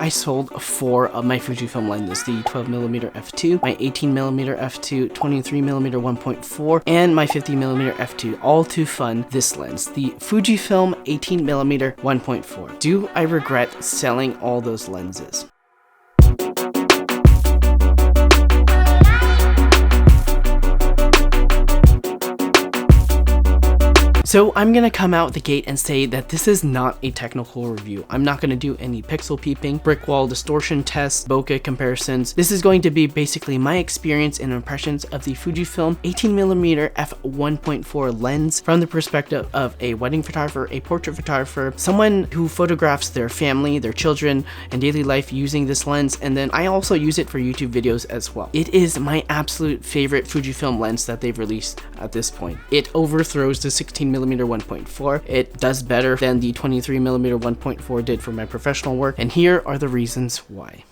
I sold 4 of my Fujifilm lenses, the 12mm f2, my 18mm f2, 23mm 1.4, and my 50mm f2, all to fund this lens, the Fujifilm 18mm 1.4. Do I regret selling all those lenses? So I'm gonna come out the gate and say that this is not a technical review. I'm not gonna do any pixel peeping, brick wall distortion tests, bokeh comparisons. This is going to be basically my experience and impressions of the Fujifilm 18mm f1.4 lens from the perspective of a wedding photographer, a portrait photographer, someone who photographs their family, their children, and daily life using this lens, and then I also use it for YouTube videos as well. It is my absolute favorite Fujifilm lens that they've released at this point. It overthrows the 16mm 1.4. It does better than the 23mm 1.4 did for my professional work, and here are the reasons why.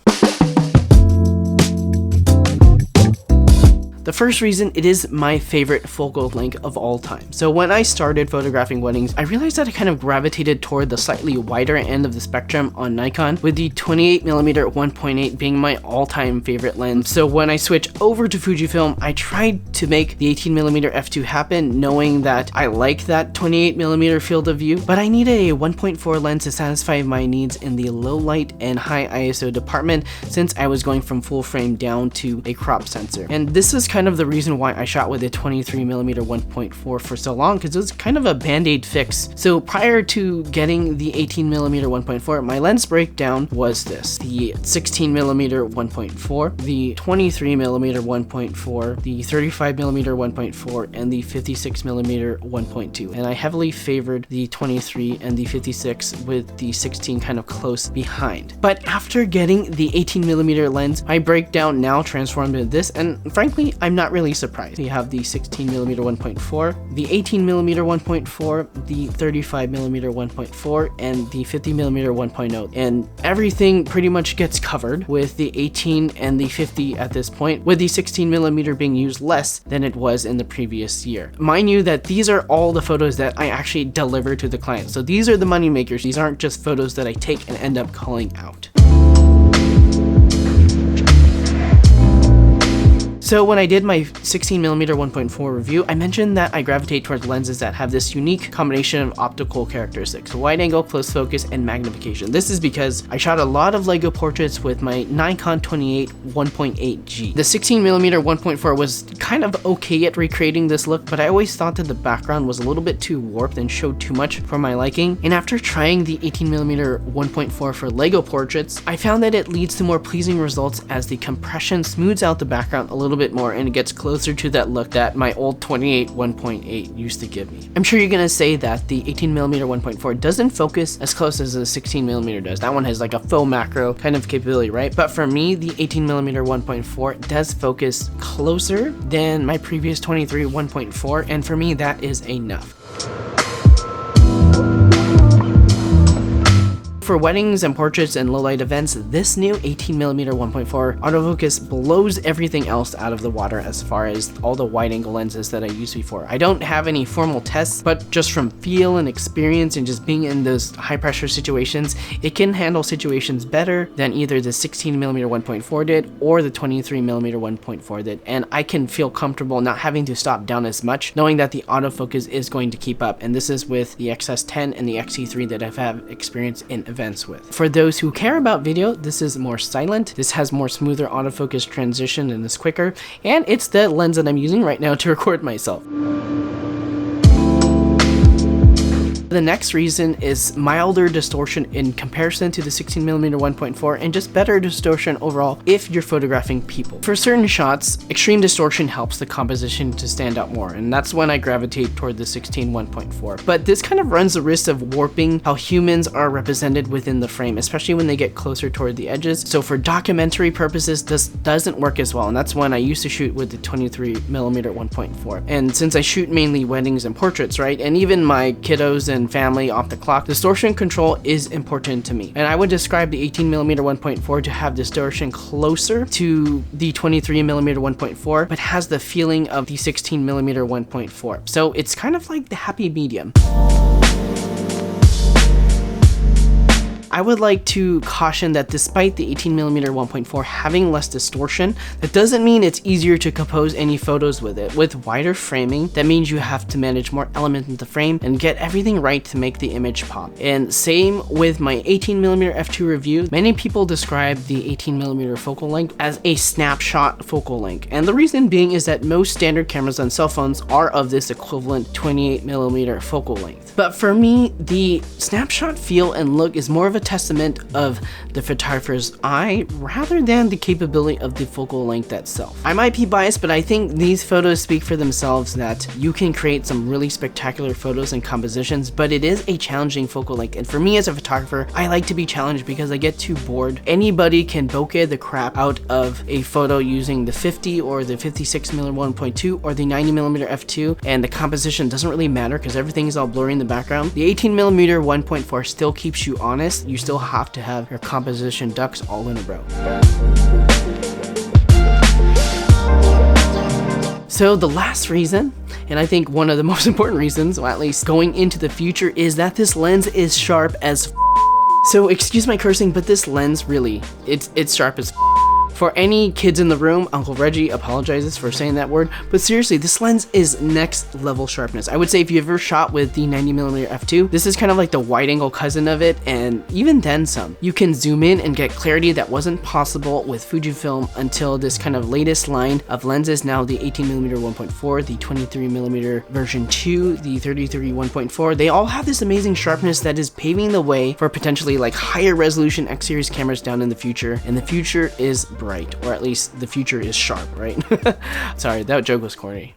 The first reason, it is my favorite focal length of all time. So when I started photographing weddings, I realized that I kind of gravitated toward the slightly wider end of the spectrum on Nikon, with the 28mm 1.8 being my all-time favorite lens. So when I switched over to Fujifilm, I tried to make the 18mm f2 happen, knowing that I like that 28mm field of view, but I needed a 1.4 lens to satisfy my needs in the low light and high ISO department, since I was going from full frame down to a crop sensor. And this is kind of the reason why I shot with a 23mm 1.4 for so long, because it was kind of a band-aid fix. So prior to getting the 18mm 1.4, my lens breakdown was this: the 16mm 1.4, the 23mm 1.4, the 35mm 1.4, and the 56mm 1.2. And I heavily favored the 23 and the 56, with the 16 kind of close behind. But after getting the 18mm lens, my breakdown now transformed into this, and frankly, I'm not really surprised. You have the 16mm 1.4, the 18mm 1.4, the 35mm 1.4, and the 50mm 1.0, and everything pretty much gets covered with the 18 and the 50 at this point, with the 16mm being used less than it was in the previous year. Mind you that these are all the photos that I actually deliver to the client, so these are the money makers. These aren't just photos that I take and end up calling out. So when I did my 16mm 1.4 review, I mentioned that I gravitate towards lenses that have this unique combination of optical characteristics: wide angle, close focus, and magnification. This is because I shot a lot of Lego portraits with my Nikon 28 1.8G. The 16mm 1.4 was kind of okay at recreating this look, but I always thought that the background was a little bit too warped and showed too much for my liking. And after trying the 18mm 1.4 for Lego portraits, I found that it leads to more pleasing results as the compression smooths out the background a little bit more, and it gets closer to that look that my old 28 1.8 used to give me. I'm sure you're gonna say that the 18mm 1.4 doesn't focus as close as the 16mm does. That one has like a faux macro kind of capability, right? But for me, the 18mm 1.4 does focus closer than my previous 23 1.4, and for me that is enough. For weddings and portraits and low-light events, this new 18mm 1.4 autofocus blows everything else out of the water as far as all the wide-angle lenses that I used before. I don't have any formal tests, but just from feel and experience and just being in those high-pressure situations, it can handle situations better than either the 16mm 1.4 did or the 23mm 1.4 did, and I can feel comfortable not having to stop down as much, knowing that the autofocus is going to keep up, and this is with the XS10 and the XT3 that I've had experience in events with. For those who care about video, this is more silent, this has more smoother autofocus transition and is quicker, and it's the lens that I'm using right now to record myself. The next reason is milder distortion in comparison to the 16mm 1.4, and just better distortion overall if you're photographing people. For certain shots, extreme distortion helps the composition to stand out more, and that's when I gravitate toward the 16 1.4. But this kind of runs the risk of warping how humans are represented within the frame, especially when they get closer toward the edges. So for documentary purposes, this doesn't work as well, and that's when I used to shoot with the 23mm 1.4. And since I shoot mainly weddings and portraits, right, and even my kiddos and family off the clock, distortion control is important to me. And I would describe the 18mm 1.4 to have distortion closer to the 23mm 1.4, but has the feeling of the 16mm 1.4. So it's kind of like the happy medium. I would like to caution that despite the 18mm 1.4 having less distortion, that doesn't mean it's easier to compose any photos with it. With wider framing, that means you have to manage more elements in the frame and get everything right to make the image pop. And same with my 18mm f2 review. Many people describe the 18mm focal length as a snapshot focal length, and the reason being is that most standard cameras on cell phones are of this equivalent 28mm focal length. But for me, the snapshot feel and look is more of a testament of the photographer's eye rather than the capability of the focal length itself. I might be biased, but I think these photos speak for themselves, that you can create some really spectacular photos and compositions, but it is a challenging focal length. And for me as a photographer, I like to be challenged because I get too bored. Anybody can bokeh the crap out of a photo using the 50 or the 56mm 1.2 or the 90mm f2, and the composition doesn't really matter because everything is all blurry in the background. The 18mm 1.4 still keeps you honest. You still have to have your composition ducks all in a row. So the last reason, and I think one of the most important reasons, or at least going into the future, is that this lens is sharp as So excuse my cursing, but this lens really, it's sharp as For any kids in the room, Uncle Reggie apologizes for saying that word, but seriously, this lens is next level sharpness. I would say if you ever shot with the 90mm f2, this is kind of like the wide angle cousin of it, and even then some. You can zoom in and get clarity that wasn't possible with Fujifilm until this kind of latest line of lenses, now the 18mm 1.4, the 23mm version 2, the 33 1.4. They all have this amazing sharpness that is paving the way for potentially like higher resolution X series cameras down in the future, and the future is bright. Or at least the future is sharp, right? Sorry, that joke was corny.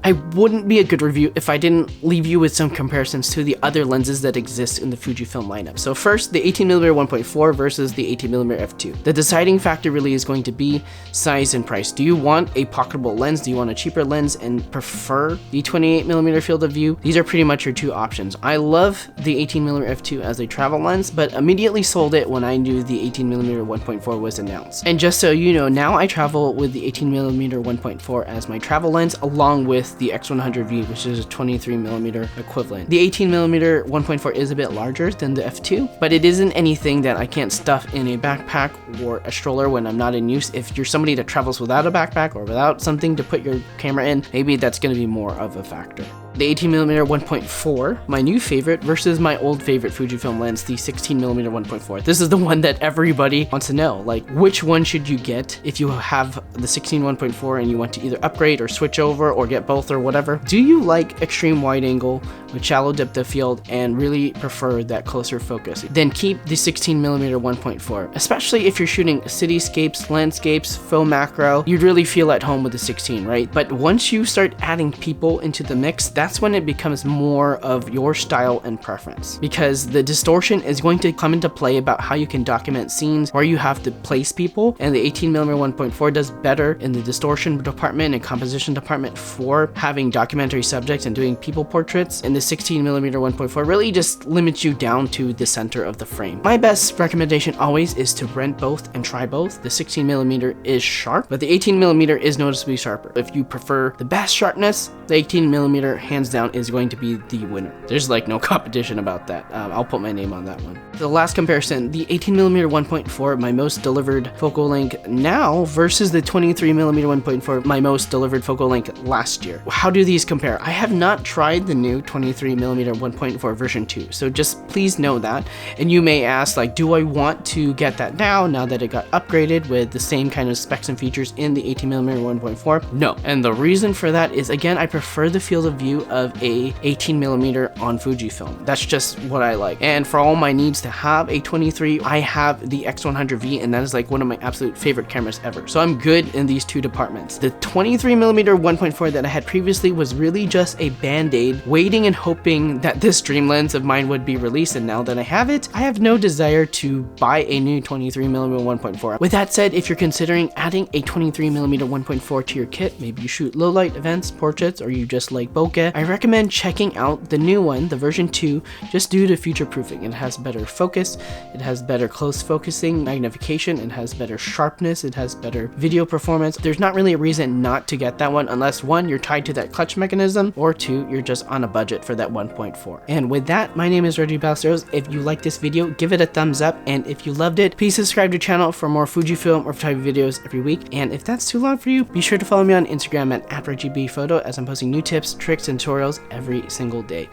I wouldn't be a good review if I didn't leave you with some comparisons to the other lenses that exist in the Fujifilm lineup. So first, the 18mm 1.4 versus the 18mm f2. The deciding factor really is going to be size and price. Do you want a pocketable lens? Do you want a cheaper lens and prefer the 28mm field of view? These are pretty much your two options. I love the 18mm f2 as a travel lens, but immediately sold it when I knew the 18mm 1.4 was announced. And just so you know, now I travel with the 18mm 1.4 as my travel lens, along with the X100V, which is a 23mm equivalent. The 18mm 1.4 is a bit larger than the f2, but it isn't anything that I can't stuff in a backpack or a stroller when I'm not in use. If you're somebody that travels without a backpack or without something to put your camera in, maybe that's going to be more of a factor. The 18mm 1.4, my new favorite, versus my old favorite Fujifilm lens, the 16mm 1.4. This is the one that everybody wants to know, like which one should you get if you have the 16 1.4 and you want to either upgrade or switch over or get both or whatever. Do you like extreme wide angle with shallow depth of field and really prefer that closer focus? Then keep the 16mm 1.4, especially if you're shooting cityscapes, landscapes, faux macro. You'd really feel at home with the 16, right? But once you start adding people into the mix, that's when it becomes more of your style and preference, because the distortion is going to come into play about how you can document scenes where you have to place people, and the 18mm 1.4 does better in the distortion department and composition department for having documentary subjects and doing people portraits, and the 16mm 1.4 really just limits you down to the center of the frame. My best recommendation always is to rent both and try both. The 16mm is sharp, but the 18mm is noticeably sharper. If you prefer the best sharpness, the 18mm hands down is going to be the winner. There's like no competition about that. I'll put my name on that one. The last comparison, the 18mm 1.4, my most delivered focal length now versus the 23mm 1.4, my most delivered focal length last year. How do these compare? I have not tried the new 23mm 1.4 version 2, so just please know that. And you may ask, like, do I want to get that now that it got upgraded with the same kind of specs and features in the 18mm 1.4? No. And the reason for that is, again, I prefer the field of view of a 18mm on Fujifilm. That's just what I like. And for all my needs to have a 23, I have the X100V, and that is like one of my absolute favorite cameras ever. So I'm good in these two departments. The 23mm 1.4 that I had previously was really just a band-aid, waiting and hoping that this dream lens of mine would be released, and now that I have it, I have no desire to buy a new 23mm 1.4. With that said, if you're considering adding a 23mm 1.4 to your kit, maybe you shoot low light events, portraits, or you just like bokeh, media, I recommend checking out the new one, the version 2, just due to future proofing. It has better focus, it has better close focusing, magnification, it has better sharpness, it has better video performance. There's not really a reason not to get that one unless 1, you're tied to that clutch mechanism, or 2, you're just on a budget for that 1.4. And with that, my name is Reggie Ballesteros. If you liked this video, give it a thumbs up, and if you loved it, please subscribe to the channel for more Fujifilm or photography videos every week. And if that's too long for you, be sure to follow me on Instagram at ReggieBPhoto, as I'm posting new tips, tricks, and tutorials every single day.